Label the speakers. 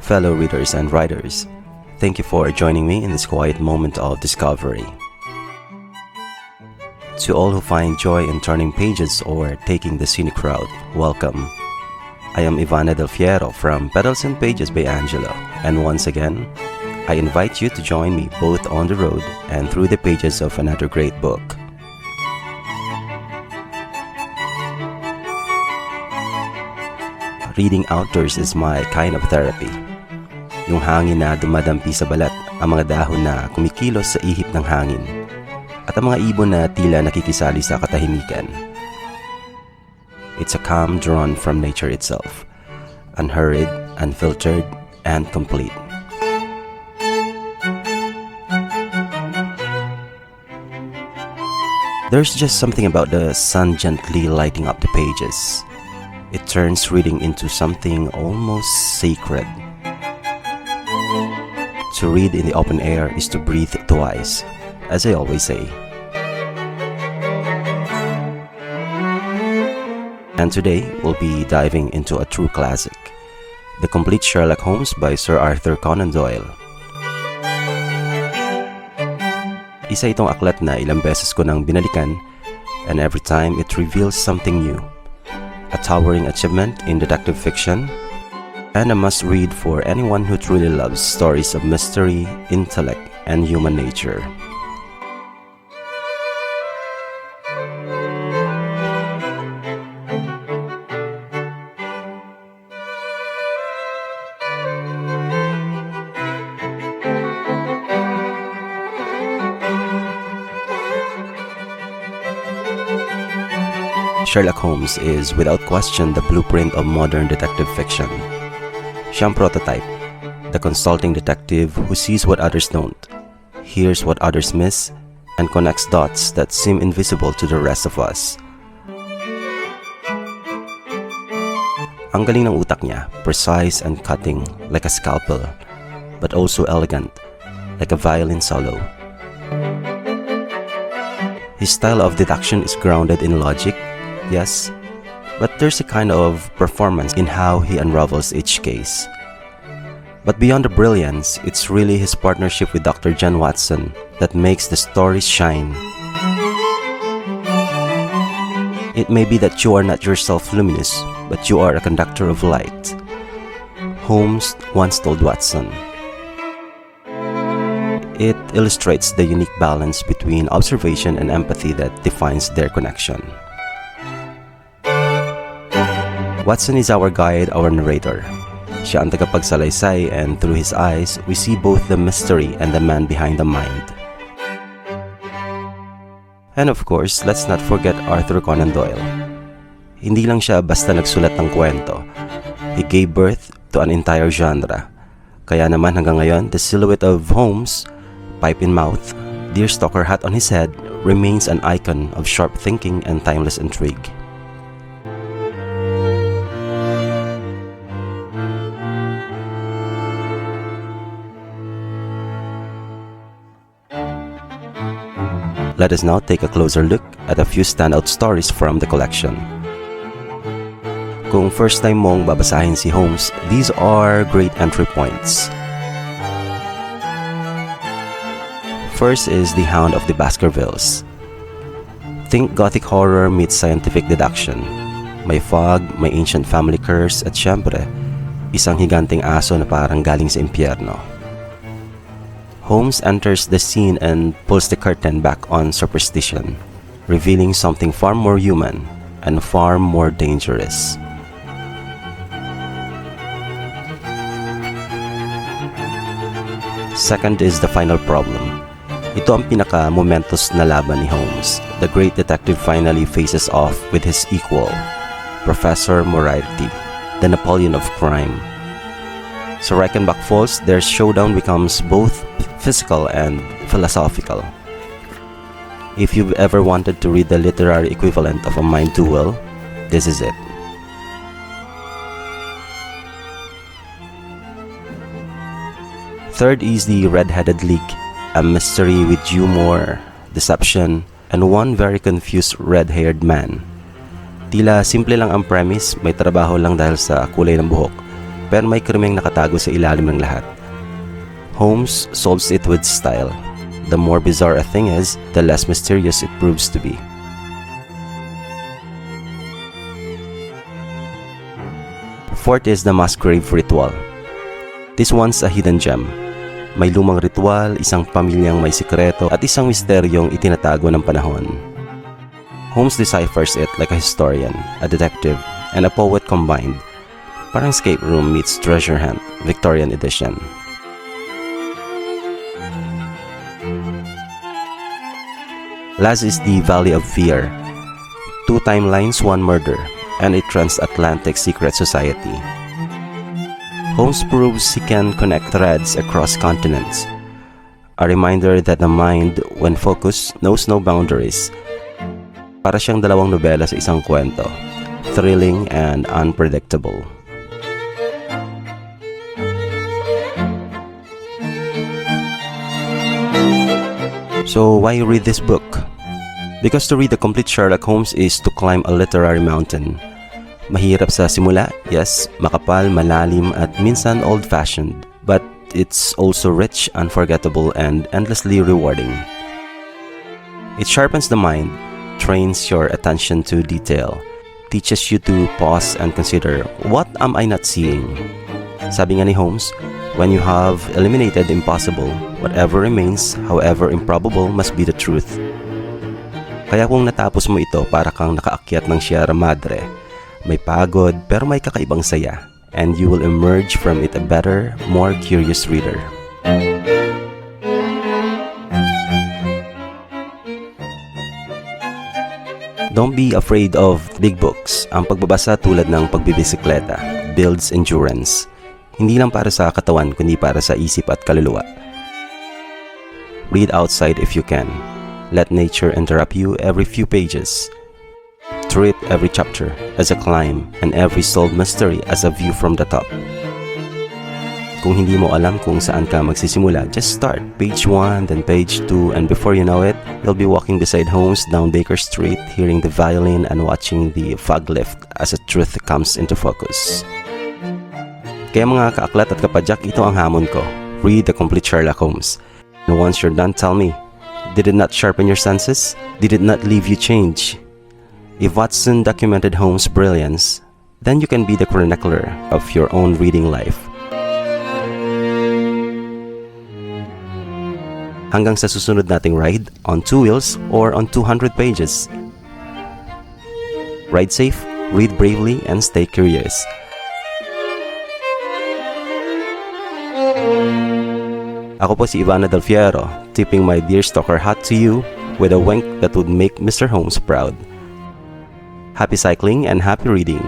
Speaker 1: fellow readers and writers. Thank you for joining me in this quiet moment of discovery. To all who find joy in turning pages or taking the scenic route, welcome. I am Ivana Del Fiero from Petals and Pages by Angelo, and once again, I invite you to join me both on the road and through the pages of another great book. Reading outdoors is my kind of therapy. Yung hangin na dumadampi sa balat, ang mga dahon na kumikilos sa ihip ng hangin, at ang mga ibon na tila nakikisali sa katahimikan. It's a calm drawn from nature itself, unhurried, unfiltered, and complete. There's just something about the sun gently lighting up the pages. It turns reading into something almost sacred. To read in the open air is to breathe twice, as I always say. And today, we'll be diving into a true classic, The Complete Sherlock Holmes by Sir Arthur Conan Doyle. Isa itong aklat na ilang beses ko nang binalikan, and every time it reveals something new. A towering achievement in detective fiction, and a must-read for anyone who truly loves stories of mystery, intellect, and human nature. Sherlock Holmes is without question the blueprint of modern detective fiction. Siyang prototype, the consulting detective who sees what others don't, hears what others miss, and connects dots that seem invisible to the rest of us. Ang galing ng utak niya, precise and cutting like a scalpel, but also elegant, like a violin solo. His style of deduction is grounded in logic, yes, but there's a kind of performance in how he unravels each case. But beyond the brilliance, it's really his partnership with Dr. John Watson that makes the stories shine. It may be that you are not yourself luminous, but you are a conductor of light. Holmes once told Watson. It illustrates the unique balance between observation and empathy that defines their connection. Watson is our guide, our narrator. Siya ang tagapagsalaysay, and through his eyes, we see both the mystery and the man behind the mind. And of course, let's not forget Arthur Conan Doyle. Hindi lang siya basta nagsulat ng kwento. He gave birth to an entire genre. Kaya naman hanggang ngayon, the silhouette of Holmes, pipe in mouth, deerstalker hat on his head, remains an icon of sharp thinking and timeless intrigue. Let us now take a closer look at a few standout stories from the collection. Kung first time mong babasahin si Holmes, these are great entry points. First is The Hound of the Baskervilles. Think gothic horror meets scientific deduction. May fog, may ancient family curse, at syempre, isang higanting aso na parang galing sa impyerno. Holmes enters the scene and pulls the curtain back on superstition, revealing something far more human and far more dangerous. Second is The Final Problem. Ito ang pinaka-momentous na laban ni Holmes. The great detective finally faces off with his equal, Professor Moriarty, the Napoleon of crime. So Reichenbach falls, their showdown becomes both physical and philosophical. If you've ever wanted to read the literary equivalent of a mind duel, this is it. Third is The Red-Headed League, a mystery with humor, deception, and one very confused red-haired man. Tila simple lang ang premise, may trabaho lang dahil sa kulay ng buhok. pero may krimeng nakatago sa ilalim ng lahat. Holmes solves it with style. The more bizarre a thing is, the less mysterious it proves to be. Fourth is the mass grave ritual. This one's a hidden gem. May lumang ritual, isang pamilyang may sikreto, at isang misteryong itinatago ng panahon. Holmes deciphers it like a historian, a detective, and a poet combined. Parang escape room meets treasure hunt, Victorian edition. Last is the Valley of Fear. 2 timelines, 1 murder, and a transatlantic secret society. Holmes proves he can connect threads across continents. A reminder that the mind, when focused, knows no boundaries. Para siyang dalawang nobela sa isang kwento, thrilling and unpredictable. So why read this book? Because to read the Complete Sherlock Holmes is to climb a literary mountain. Mahirap sa simula, yes, makapal, malalim, at minsan old-fashioned. But it's also rich, unforgettable, and endlessly rewarding. It sharpens the mind, trains your attention to detail, teaches you to pause and consider, what am I not seeing? Sabi nga ni Holmes, when you have eliminated the impossible, whatever remains, however improbable, must be the truth. Kaya kung natapos mo ito, para kang nakaakyat ng Sierra Madre. May pagod pero may kakaibang saya, and you will emerge from it a better, more curious reader. Don't be afraid of big books. Ang pagbabasa tulad ng pagbibisikleta builds endurance. Hindi lang para sa katawan, kundi para sa isip at kaluluwa. Read outside if you can. Let nature interrupt you every few pages. Treat every chapter as a climb and every solved mystery as a view from the top. Kung hindi mo alam kung saan ka magsisimula, just start. Page 1, then page 2, and before you know it, you'll be walking beside Holmes down Baker Street, hearing the violin and watching the fog lift as the truth comes into focus. Kaya mga kaaklat at kapadyak, ito ang hamon ko. Read the Complete Sherlock Holmes. And once you're done, tell me, did it not sharpen your senses? Did it not leave you changed? If Watson documented Holmes' brilliance, then you can be the chronicler of your own reading life. Hanggang sa susunod nating ride, on 2 wheels or on 200 pages. Ride safe, read bravely, and stay curious. Ako po si Ivana Del Fiero, tipping my dear stalker hat to you with a wink that would make Mr. Holmes proud. Happy cycling and happy reading!